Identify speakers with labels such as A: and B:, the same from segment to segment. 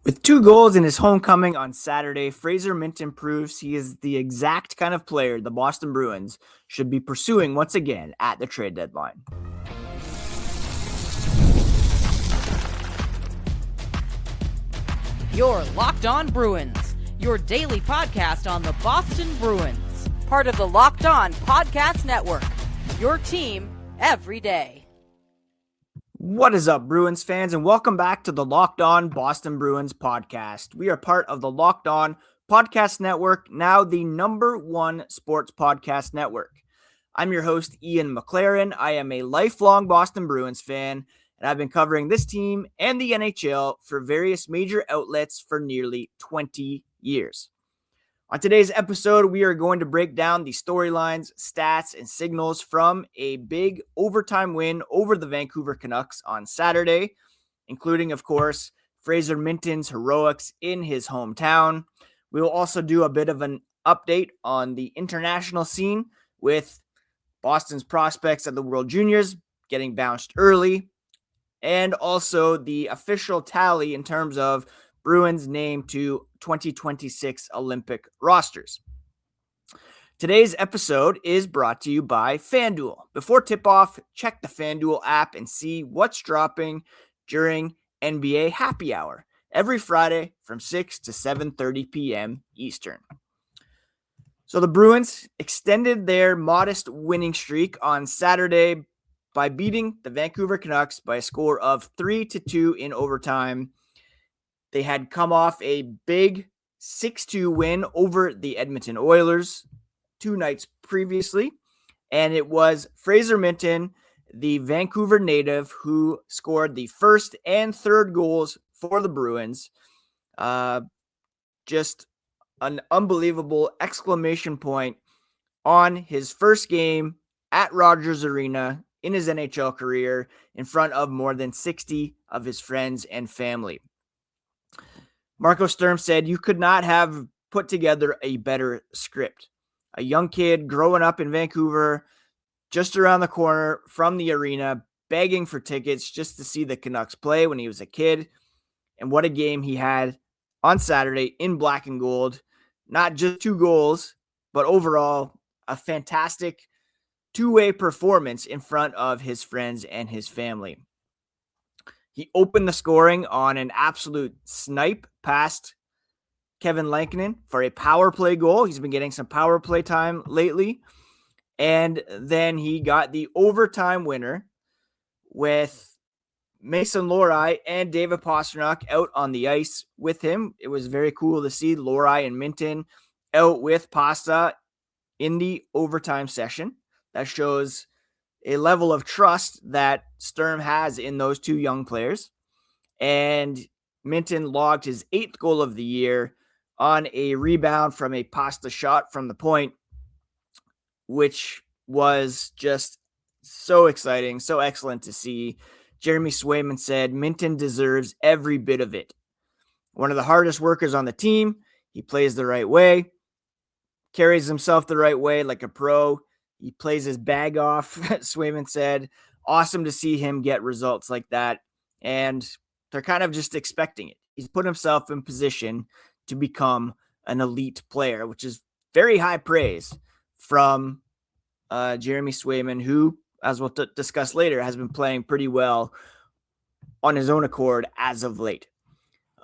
A: With 2 goals in his homecoming on Saturday, Fraser Minten proves he is the exact kind of player the Boston Bruins should be pursuing once again at the trade deadline.
B: You're Locked On Bruins, your daily podcast on the Boston Bruins, part of the Locked On Podcast Network, your team every day.
A: What is up, Bruins fans, and welcome back to the Locked On Boston Bruins podcast. We are part of the Locked On Podcast Network, now the #1 sports podcast network. I'm your host, Ian McLaren. I am a lifelong Boston Bruins fan, and I've been covering this team and the NHL for various major outlets for nearly 20 years. On today's episode, we are going to break down the storylines, stats, and signals from a big overtime win over the Vancouver Canucks on Saturday, including, of course, Fraser Minten's heroics in his hometown. We will also do a bit of an update on the international scene with Boston's prospects at the World Juniors getting bounced early, and also the official tally in terms of Bruins named to 2026 Olympic rosters. Today's episode is brought to you by FanDuel. Before tip-off, check the FanDuel app and see what's dropping during NBA Happy Hour every Friday from 6 to 7:30 p.m. Eastern. So the Bruins extended their modest winning streak on Saturday by beating the Vancouver Canucks by a score of 3-2 in overtime. They had come off a big 6-2 win over the Edmonton Oilers 2 nights previously, and it was Fraser Minten, the Vancouver native, who scored the first and third goals for the Bruins. Just an unbelievable exclamation point on his first game at Rogers Arena in his NHL career in front of more than 60 of his friends and family. Marco Sturm said, "You could not have put together a better script." A young kid growing up in Vancouver, just around the corner from the arena, begging for tickets just to see the Canucks play when he was a kid. And what a game he had on Saturday in black and gold. Not just 2 goals, but overall a fantastic two-way performance in front of his friends and his family. He opened the scoring on an absolute snipe past Kevin Lankinen for a power play goal. He's been getting some power play time lately. And then he got the overtime winner with Mason Lohrei and David Pastrnak out on the ice with him. It was very cool to see Lohrei and Minten out with Pasta in the overtime session. That shows a level of trust that Sturm has in those 2 young players. And Minten logged his 8th goal of the year on a rebound from a Pasta shot from the point, which was just so exciting, so excellent to see. Jeremy Swayman said, "Minten deserves every bit of it. One of the hardest workers on the team. He plays the right way, carries himself the right way like a pro. He plays his bag off," Swayman said. "Awesome to see him get results like that." And they're kind of just expecting it. He's put himself in position to become an elite player, which is very high praise from Jeremy Swayman, who, as we'll discuss later, has been playing pretty well on his own accord as of late.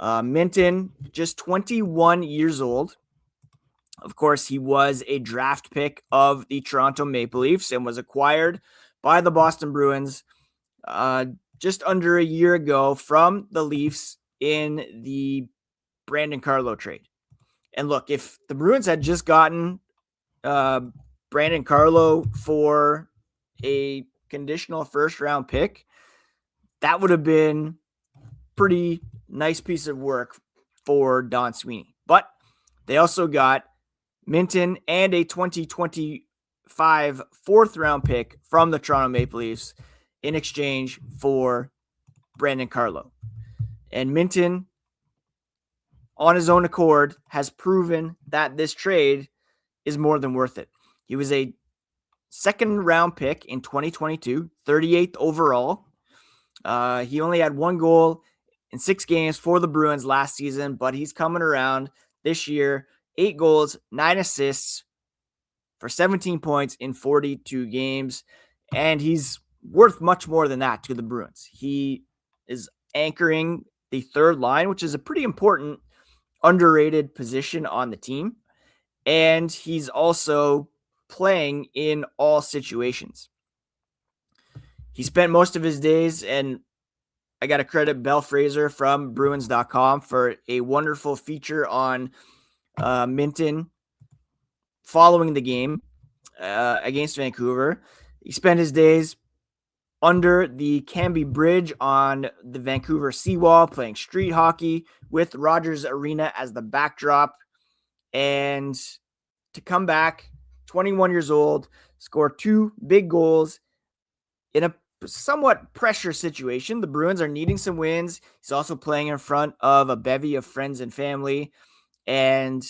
A: Minten, just 21 years old. Of course, he was a draft pick of the Toronto Maple Leafs and was acquired by the Boston Bruins just under a year ago from the Leafs in the Brandon Carlo trade. And look, if the Bruins had just gotten Brandon Carlo for a conditional first-round pick, that would have been pretty nice piece of work for Don Sweeney. But they also got Minten and a 2025 4th-round pick from the Toronto Maple Leafs in exchange for Brandon Carlo. And Minten, on his own accord, has proven that this trade is more than worth it. He was a 2nd-round pick in 2022, 38th overall. He only had 1 goal in 6 games for the Bruins last season, but he's coming around this year. 8 goals, 9 assists for 17 points in 42 games. And he's worth much more than that to the Bruins. He is anchoring the third line, which is a pretty important, underrated position on the team. And he's also playing in all situations. He spent most of his days, and I got to credit Bell Fraser from Bruins.com for a wonderful feature on Minten following the game against Vancouver. He spent his days under the Canby Bridge on the Vancouver seawall playing street hockey with Rogers Arena as the backdrop. And to come back, 21 years old, score 2 big goals in a somewhat pressure situation. The Bruins are needing some wins. He's also playing in front of a bevy of friends and family. And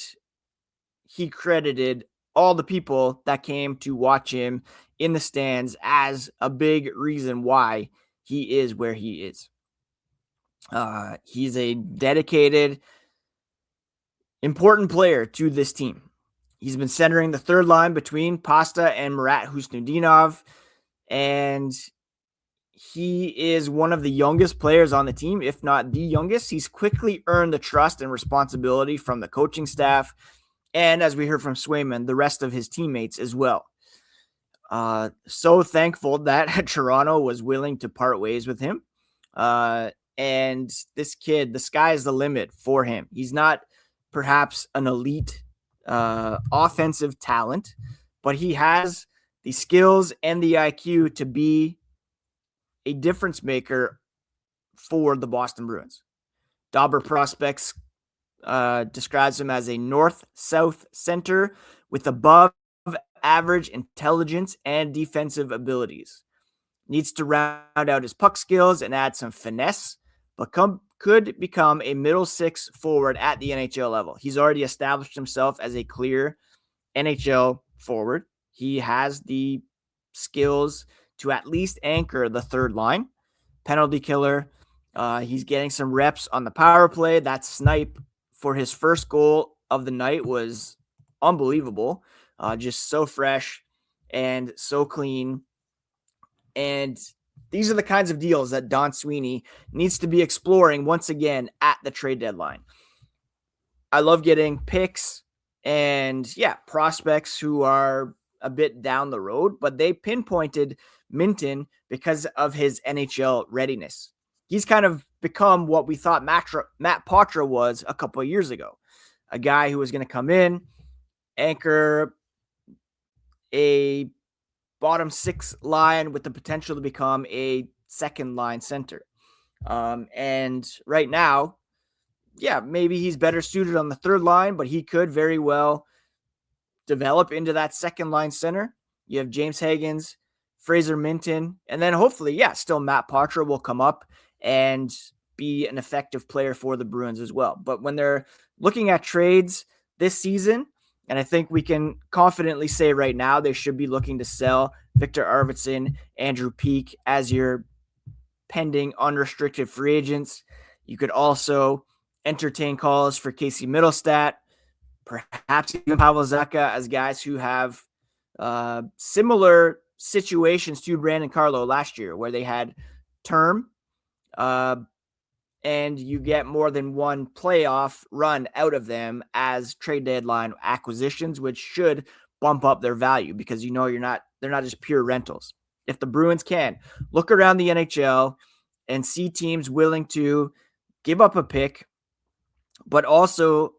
A: he credited all the people that came to watch him in the stands as a big reason why he is where he is. He's a dedicated, important player to this team. He's been centering the third line between Pasta and Murat Husnudinov, and he is one of the youngest players on the team, if not the youngest. He's quickly earned the trust and responsibility from the coaching staff, and as we heard from Swayman, the rest of his teammates as well. So thankful that Toronto was willing to part ways with him. And this kid, the sky is the limit for him. He's not perhaps an elite offensive talent, but he has the skills and the IQ to be a difference maker for the Boston Bruins. Dauber Prospects describes him as a north-south center with above average intelligence and defensive abilities. Needs to round out his puck skills and add some finesse, but could become a middle 6 forward at the NHL level. He's already established himself as a clear NHL forward. He has the skills to at least anchor the third line. Penalty killer. He's getting some reps on the power play. That snipe for his first goal of the night was unbelievable. Just so fresh and so clean. And these are the kinds of deals that Don Sweeney needs to be exploring once again at the trade deadline. I love getting picks and, prospects who are a bit down the road, but they pinpointed Minten because of his NHL readiness. He's kind of become what we thought Matt Poitras was a couple of years ago. A guy who was going to come in, anchor a bottom 6 line with the potential to become a second line center. And right now, maybe he's better suited on the third line, but he could very well develop into that second line center. You have James Hagens, Fraser Minten, and then hopefully, still Matt Poitras will come up and be an effective player for the Bruins as well. But when they're looking at trades this season, and I think we can confidently say right now they should be looking to sell Victor Arvidsson, Andrew Peeke as your pending unrestricted free agents. You could also entertain calls for Casey Middlestat, perhaps even Pavel Zacha as guys who have similar situations to Brandon Carlo last year where they had term and you get more than one playoff run out of them as trade deadline acquisitions, which should bump up their value because they're not just pure rentals. If the Bruins can look around the NHL and see teams willing to give up a pick, but also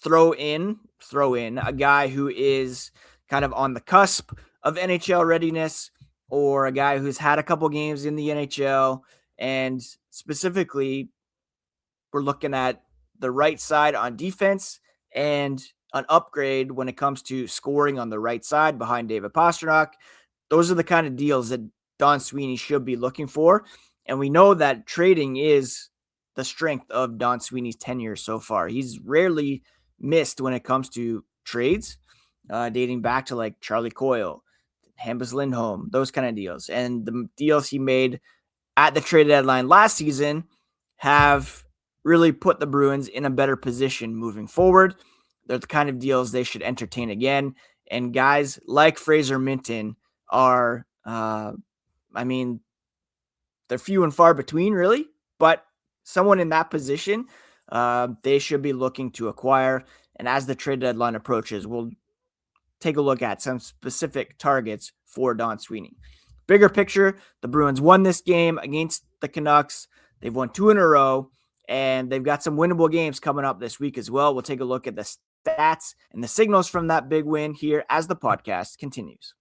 A: throw in a guy who is kind of on the cusp of NHL readiness or a guy who's had a couple games in the NHL. And specifically, we're looking at the right side on defense and an upgrade when it comes to scoring on the right side behind David Pastrnak. Those are the kind of deals that Don Sweeney should be looking for. And we know that trading is the strength of Don Sweeney's tenure so far. He's rarely missed when it comes to trades, dating back to like Charlie Coyle, Hampus Lindholm, those kind of deals. And the deals he made at the trade deadline last season have really put the Bruins in a better position moving forward. They're the kind of deals they should entertain again. And guys like Fraser Minten are, they're few and far between, really. But someone in that position, they should be looking to acquire. And as the trade deadline approaches, we'll take a look at some specific targets for Don Sweeney. Bigger picture, the Bruins won this game against the Canucks. They've won 2 in a row, and they've got some winnable games coming up this week as well. We'll take a look at the stats and the signals from that big win here as the podcast continues.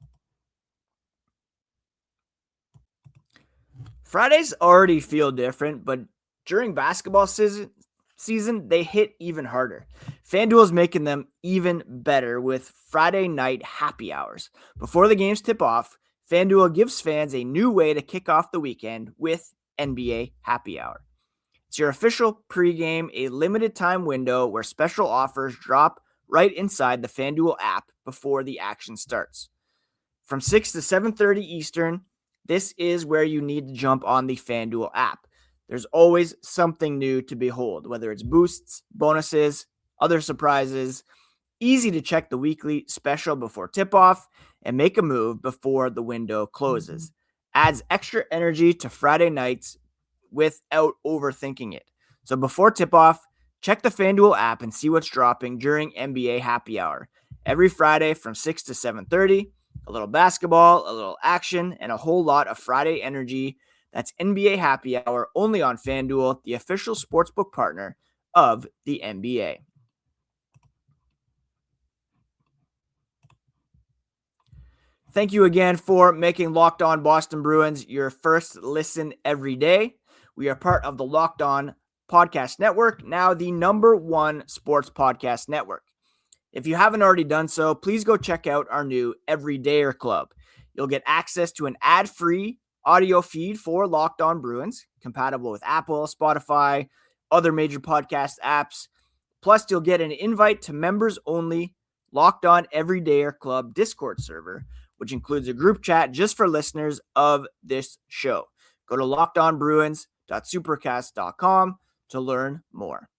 A: Fridays already feel different, but during basketball season, they hit even harder. FanDuel is making them even better with Friday night happy hours. Before the games tip off, FanDuel gives fans a new way to kick off the weekend with NBA Happy Hour. It's your official pregame, a limited time window where special offers drop right inside the FanDuel app before the action starts. From 6 to 7:30 Eastern, this is where you need to jump on the FanDuel app. There's always something new to behold, whether it's boosts, bonuses, other surprises. Easy to check the weekly special before tip-off and make a move before the window closes. Adds extra energy to Friday nights without overthinking it. So before tip-off, check the FanDuel app and see what's dropping during NBA Happy Hour. Every Friday from 6 to 7:30, a little basketball, a little action, and a whole lot of Friday energy. That's NBA Happy Hour only on FanDuel, the official sportsbook partner of the NBA. Thank you again for making Locked On Boston Bruins your first listen every day. We are part of the Locked On Podcast Network, now the #1 sports podcast network. If you haven't already done so, please go check out our new Everydayer Club. You'll get access to an ad-free audio feed for Locked On Bruins, compatible with Apple, Spotify, other major podcast apps. Plus, you'll get an invite to members-only Locked On Everydayer Club Discord server, which includes a group chat just for listeners of this show. Go to lockedonbruins.supercast.com to learn more.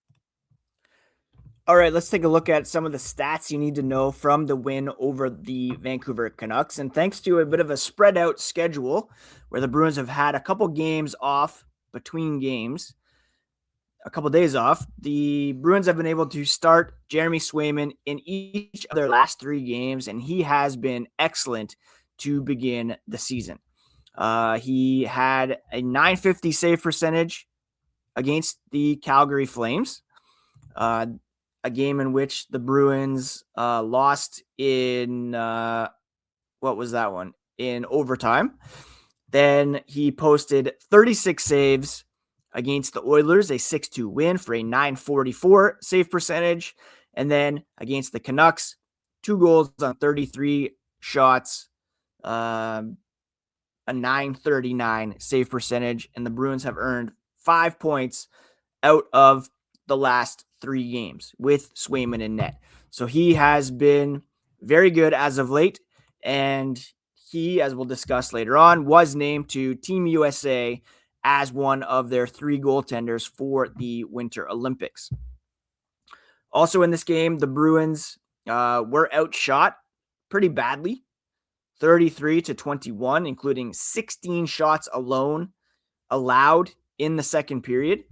A: All right, let's take a look at some of the stats you need to know from the win over the Vancouver Canucks. And thanks to a bit of a spread out schedule where the Bruins have had a couple games off between games, a couple days off, the Bruins have been able to start Jeremy Swayman in each of their last 3 games, and he has been excellent to begin the season. He had a .950 save percentage against the Calgary Flames, a game in which the Bruins lost in, in overtime. Then he posted 36 saves against the Oilers, a 6-2 win for a .944 save percentage. And then against the Canucks, 2 goals on 33 shots, a .939 save percentage. And the Bruins have earned 5 points out of the last 3 games with Swayman in net. So he has been very good as of late. And he, as we'll discuss later on, was named to Team USA as one of their 3 goaltenders for the Winter Olympics. Also in this game, the Bruins were outshot pretty badly, 33-21, including 16 shots alone allowed in the second period.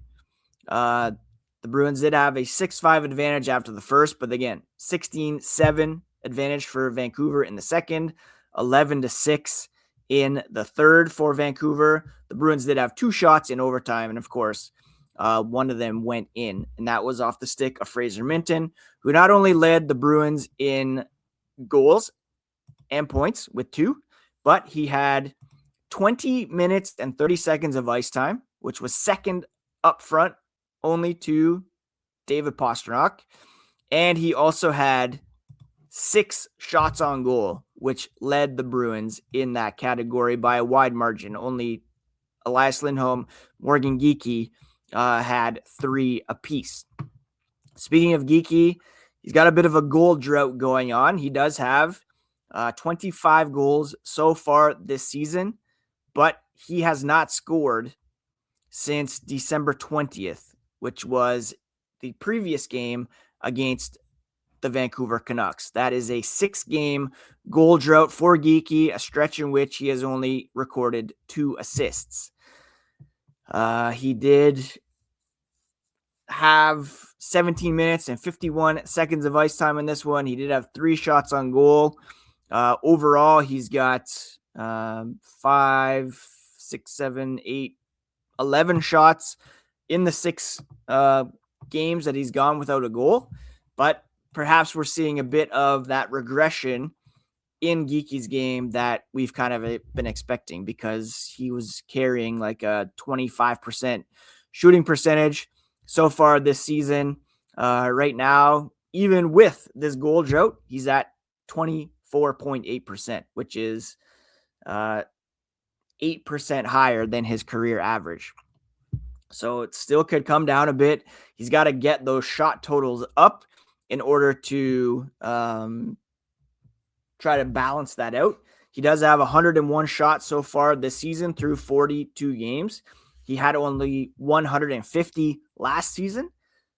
A: The Bruins did have a 6-5 advantage after the first, but again, 16-7 advantage for Vancouver in the second, 11-6 in the third for Vancouver. The Bruins did have 2 shots in overtime, and of course, one of them went in, and that was off the stick of Fraser Minten, who not only led the Bruins in goals and points with 2, but he had 20 minutes and 30 seconds of ice time, which was second up front only to David Pastrnak. And he also had 6 shots on goal, which led the Bruins in that category by a wide margin. Only Elias Lindholm, Morgan Geekie had 3 apiece. Speaking of Geekie, he's got a bit of a goal drought going on. He does have 25 goals so far this season, but he has not scored since December 20th, which was the previous game against the Vancouver Canucks. That is a 6-game goal drought for Geekie, a stretch in which he has only recorded 2 assists. He did have 17 minutes and 51 seconds of ice time in this one. He did have 3 shots on goal. Overall, he's got 5, 6, 7, 8, 11 shots in the 6 games that he's gone without a goal. But perhaps we're seeing a bit of that regression in Geekie's game that we've kind of been expecting, because he was carrying like a 25% shooting percentage so far this season. Right now, even with this goal drought, he's at 24.8%, which is 8% higher than his career average. So it still could come down a bit. He's got to get those shot totals up in order to try to balance that out. He does have 101 shots so far this season through 42 games. He had only 150 last season.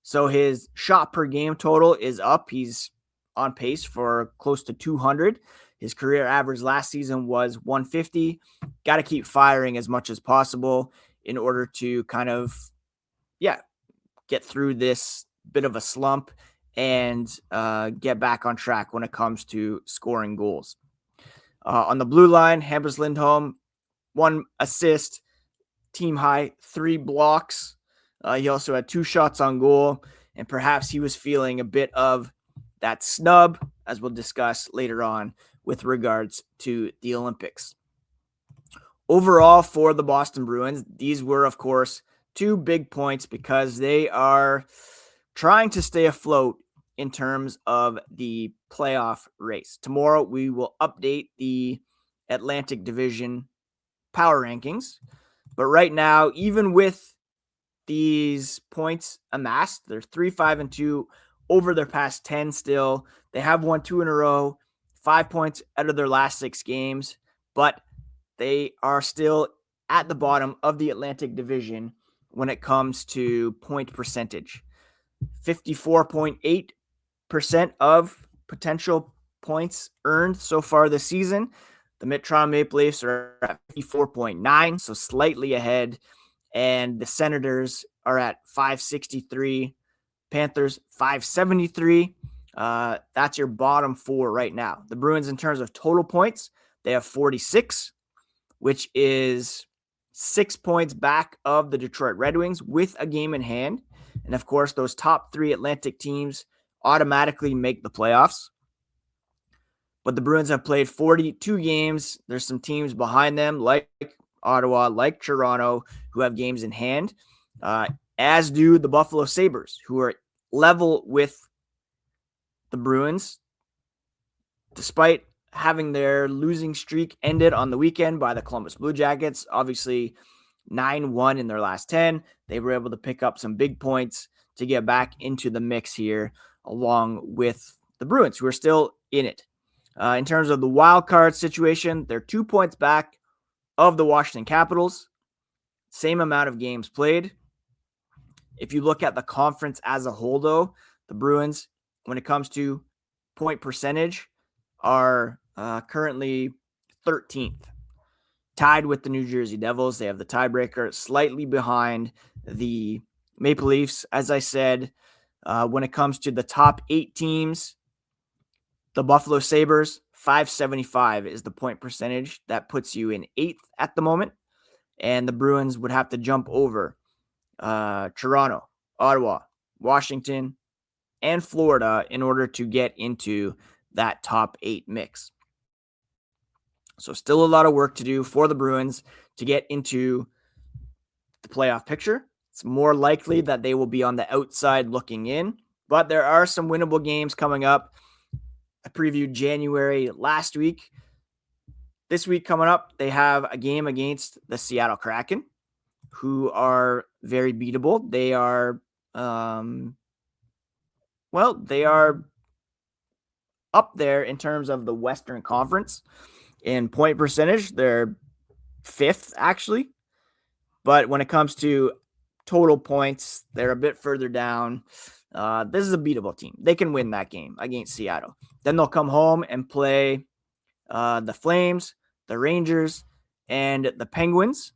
A: So his shot per game total is up. He's on pace for close to 200. His career average last season was 150. Got to keep firing as much as possible in order to kind of, get through this bit of a slump and get back on track when it comes to scoring goals. On the blue line, Hampus Lindholm, 1 assist, team high 3 blocks. He also had 2 shots on goal, and perhaps he was feeling a bit of that snub, as we'll discuss later on with regards to the Olympics. Overall, for the Boston Bruins, these were, of course, 2 big points because they are trying to stay afloat in terms of the playoff race. Tomorrow, we will update the Atlantic Division power rankings. But right now, even with these points amassed, they're 3-5-2 over their past 10 still. They have won 2 in a row, 5 points out of their last 6 games, but they are still at the bottom of the Atlantic Division when it comes to point percentage. 54.8% of potential points earned so far this season. The Toronto Maple Leafs are at 54.9, so slightly ahead. And the Senators are at 563. Panthers, 573. That's your bottom 4 right now. The Bruins, in terms of total points, they have 46, which is 6 points back of the Detroit Red Wings with a game in hand. And of course, those top 3 Atlantic teams automatically make the playoffs. But the Bruins have played 42 games. There's some teams behind them, like Ottawa, like Toronto, who have games in hand, as do the Buffalo Sabres, who are level with the Bruins, despite having their losing streak ended on the weekend by the Columbus Blue Jackets. Obviously, 9-1 in their last 10. They were able to pick up some big points to get back into the mix here, along with the Bruins, who are still in it. In terms of the wild card situation, they're 2 points back of the Washington Capitals. Same amount of games played. If you look at the conference as a whole, though, the Bruins, when it comes to point percentage, are currently 13th, tied with the New Jersey Devils. They have the tiebreaker, slightly behind the Maple Leafs. As I said, when it comes to the top 8 teams, the Buffalo Sabres, 575 is the point percentage. That puts you in 8th at the moment. And the Bruins would have to jump over Toronto, Ottawa, Washington, and Florida in order to get into that top 8 mix. So still a lot of work to do for the Bruins to get into the playoff picture. It's more likely that they will be on the outside looking in, but there are some winnable games coming up. I previewed January last week. This week coming up, they have a game against the Seattle Kraken, who are very beatable. They are, they are up there in terms of the Western Conference in point percentage. They're 5th, actually. But when it comes to total points, they're a bit further down. This is a beatable team. They can win that game against Seattle. Then they'll come home and play the Flames, the Rangers, and the Penguins.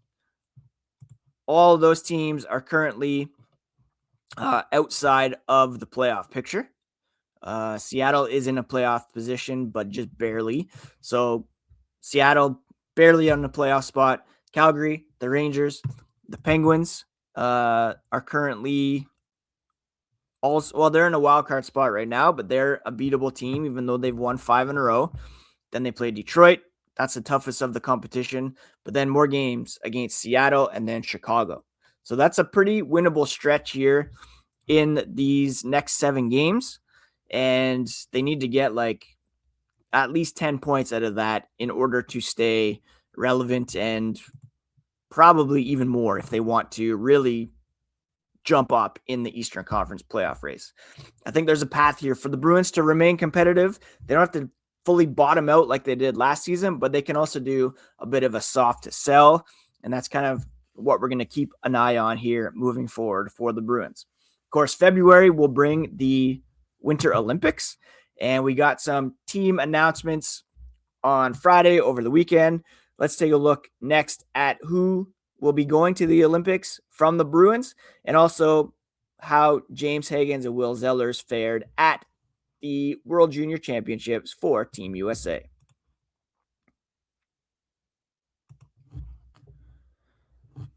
A: All of those teams are currently outside of the playoff picture. Seattle is in a playoff position, but just barely. So Seattle barely on the playoff spot. Calgary, the Rangers, the Penguins are currently also, well, they're in a wild card spot right now, but they're a beatable team, even though they've won 5 in a row. Then they play Detroit. That's the toughest of the competition. But then more games against Seattle and then Chicago. So that's a pretty winnable stretch here in these next 7 games. And they need to get like at least 10 points out of that in order to stay relevant, and probably even more if they want to really jump up in the Eastern Conference playoff race. I think there's a path here for the Bruins to remain competitive. They don't have to fully bottom out like they did last season, but they can also do a bit of a soft sell. And that's kind of what we're going to keep an eye on here moving forward for the Bruins. Of course, February will bring the Winter Olympics, and we got some team announcements on Friday over the weekend. Let's take a look next at who will be going to the Olympics from the Bruins, and also how James Hagens and Will Zellers fared at the World Junior Championships for Team USA.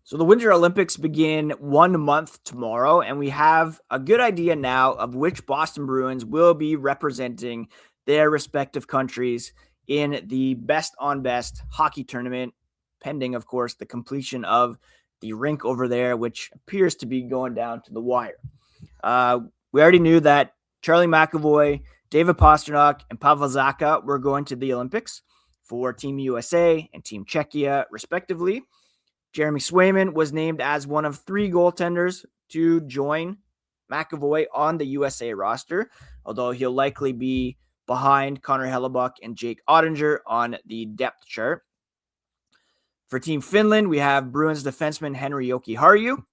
A: So the Winter Olympics begin 1 month tomorrow, and we have a good idea now of which Boston Bruins will be representing their respective countries in the best on best hockey tournament, pending, of course, the completion of the rink over there, which appears to be going down to the wire. We already knew that Charlie McAvoy, David Pastrnak, and Pavel Zacha were going to the Olympics for Team USA and Team Czechia, respectively. Jeremy Swayman was named as one of 3 goaltenders to join McAvoy on the USA roster, although he'll likely be behind Connor Hellebuck and Jake Ottinger on the depth chart. For Team Finland, we have Bruins defenseman Henri Jokiharju.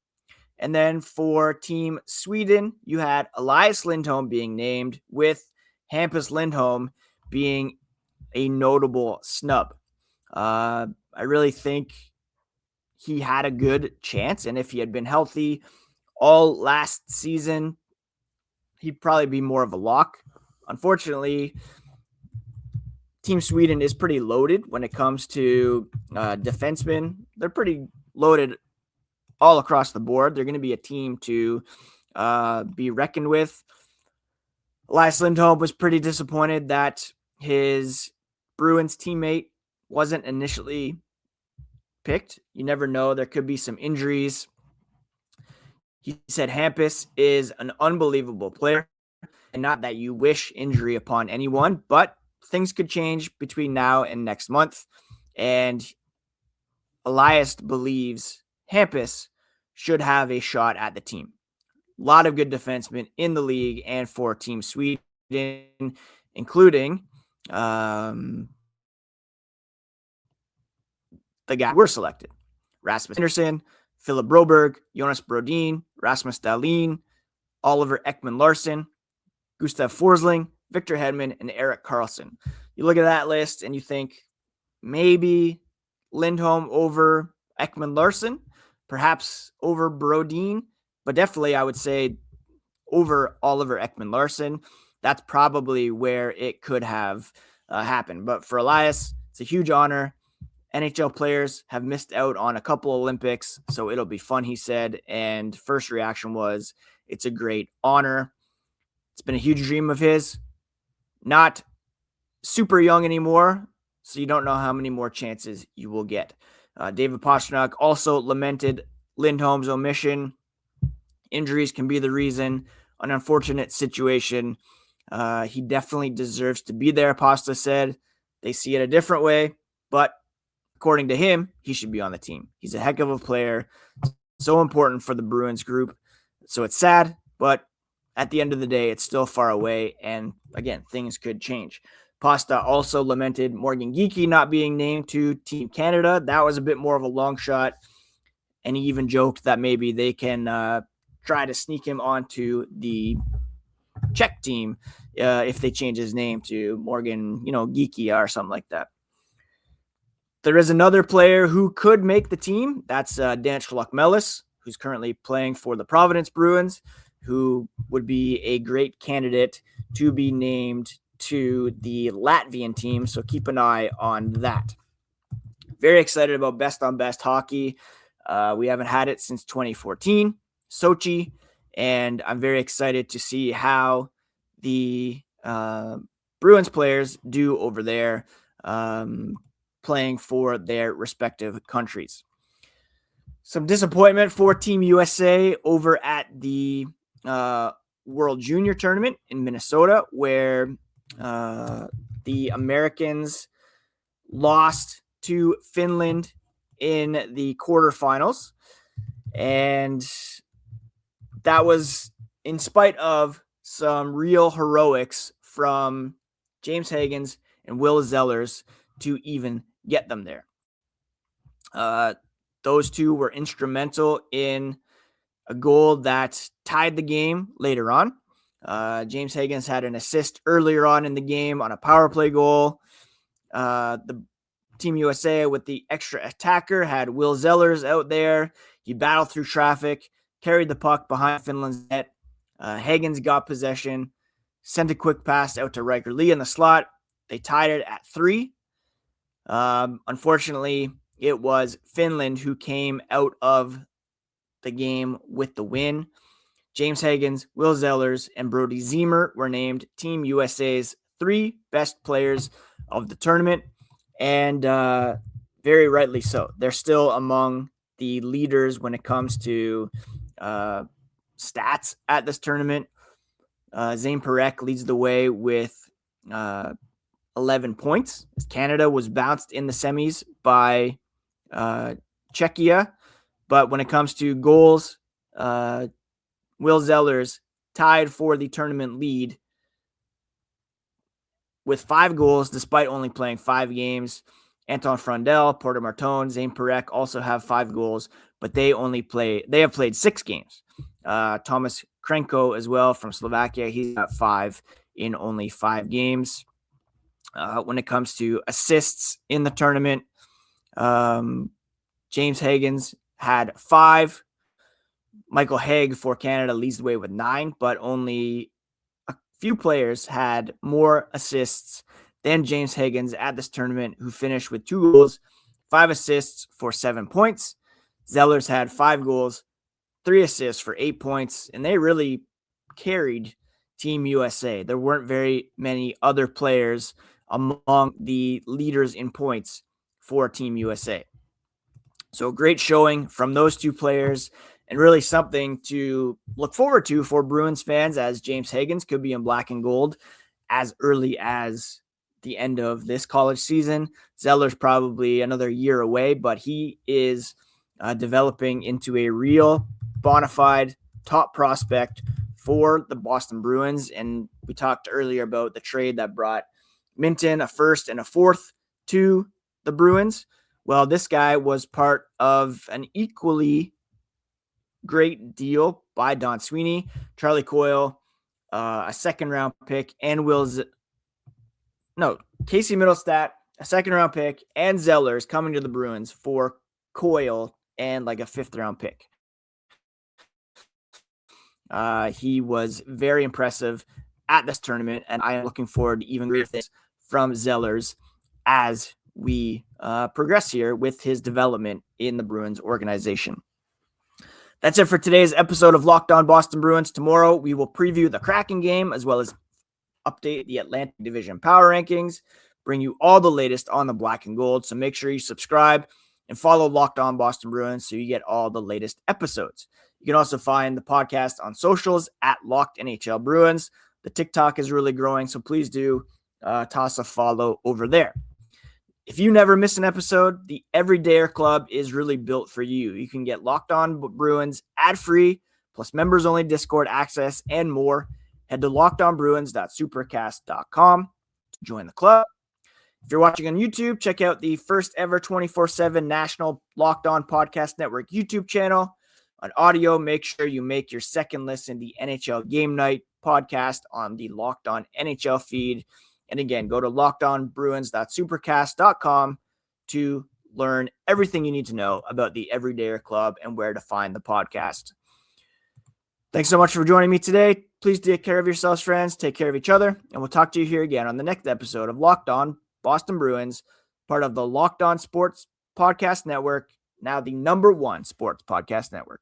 A: And then for Team Sweden, you had Elias Lindholm being named, with Hampus Lindholm being a notable snub. I really think he had a good chance, and if he had been healthy all last season, he'd probably be more of a lock. Unfortunately, Team Sweden is pretty loaded when it comes to defensemen. They're pretty loaded all across the board. They're going to be a team to be reckoned with. Elias Lindholm was pretty disappointed that his Bruins teammate wasn't initially picked. You never know. There could be some injuries. He said Hampus is an unbelievable player, and not that you wish injury upon anyone, but things could change between now and next month. And Elias believes Hampus should have a shot at the team. A lot of good defensemen in the league and for Team Sweden, including the guys who were selected: Rasmus Andersson, Philip Broberg, Jonas Brodin, Rasmus Dahlin, Oliver Ekman-Larsson, Gustav Forsling, Victor Hedman, and Erik Karlsson. You look at that list and you think maybe Lindholm over Ekman-Larsson, perhaps over Brodin, but definitely I would say over Oliver Ekman-Larsson. That's probably where it could have happened. But for Elias, it's a huge honor. NHL players have missed out on a couple Olympics, so it'll be fun, he said. And first reaction was, it's a great honor. It's been a huge dream of his. Not super young anymore, so you don't know how many more chances you will get. David Pastrnak also lamented Lindholm's omission. Injuries can be the reason. An unfortunate situation. He definitely deserves to be there, Pasta said. They see it a different way, but according to him, he should be on the team. He's a heck of a player, so important for the Bruins group. So it's sad, but at the end of the day, it's still far away, and again, things could change. Pasta also lamented Morgan Geekie not being named to Team Canada. That was a bit more of a long shot. And he even joked that maybe they can try to sneak him onto the Czech team if they change his name to Morgan, Geekia or something like that. There is another player who could make the team. That's Dan Schlauch-Mellis, who's currently playing for the Providence Bruins, who would be a great candidate to be named to the Latvian team. So keep an eye on that. Very excited about best on best hockey. We haven't had it since 2014, Sochi, and I'm very excited to see how the Bruins players do over there playing for their respective countries. Some disappointment for Team USA over at the World Junior Tournament in Minnesota, where the Americans lost to Finland in the quarterfinals. And that was in spite of some real heroics from James Hagens and Will Zellers to even get them there. Those two were instrumental in a goal that tied the game later on. James Hagens had an assist earlier on in the game on a power play goal. The Team USA with the extra attacker had Will Zellers out there. He battled through traffic, carried the puck behind Finland's net. Hagens got possession, sent a quick pass out to Riker Lee in the slot. They tied it at 3. Unfortunately, it was Finland who came out of the game with the win. James Hagens, Will Zellers, and Brody Ziemer were named Team USA's 3 best players of the tournament, and very rightly so. They're still among the leaders when it comes to stats at this tournament. Zane Parekh leads the way with 11 points. Canada was bounced in the semis by Czechia, but when it comes to goals, Will Zellers tied for the tournament lead with 5 goals despite only playing 5 games. Anton Frondel, Porter Martone, Zane Parekh also have 5 goals, but they have played 6 games. Thomas Krenko as well from Slovakia, he's got 5 in only 5 games. When it comes to assists in the tournament, James Hagens had 5. Michael Haig for Canada leads the way with 9, but only a few players had more assists than James Hagens at this tournament, who finished with 2 goals, 5 assists for 7 points. Zellers had 5 goals, 3 assists for 8 points, and they really carried Team USA. There weren't very many other players among the leaders in points for Team USA. So great showing from those 2 players, and really something to look forward to for Bruins fans, as James Hagens could be in black and gold as early as the end of this college season. Zeller's probably another year away, but he is developing into a real bona fide top prospect for the Boston Bruins. And we talked earlier about the trade that brought Minten, a 1st and a 4th, to the Bruins. Well, this guy was part of an equally great deal by Don Sweeney, Charlie Coyle, a 2nd-round pick, and Casey Middlestat, a 2nd-round pick, and Zellers coming to the Bruins for Coyle and like a 5th-round pick. He was very impressive at this tournament, and I am looking forward to even greater things from Zellers as we progress here with his development in the Bruins organization. That's it for today's episode of Locked On Boston Bruins. Tomorrow, we will preview the Kraken game as well as update the Atlantic Division power rankings, bring you all the latest on the black and gold. So make sure you subscribe and follow Locked On Boston Bruins so you get all the latest episodes. You can also find the podcast on socials at Locked NHL Bruins. The TikTok is really growing, so please do toss a follow over there. If you never miss an episode, the Everydayer Club is really built for you. You can get Locked On Bruins ad-free, plus members-only Discord access, and more. Head to lockedonbruins.supercast.com to join the club. If you're watching on YouTube, check out the first ever 24/7 national Locked On Podcast Network YouTube channel. On audio, make sure you make your second listen the NHL Game Night podcast on the Locked On NHL feed. And again, go to lockedonbruins.supercast.com to learn everything you need to know about the Everydayer Club and where to find the podcast. Thanks so much for joining me today. Please take care of yourselves, friends. Take care of each other. And we'll talk to you here again on the next episode of Locked On Boston Bruins, part of the Locked On Sports Podcast Network, now the #1 sports podcast network.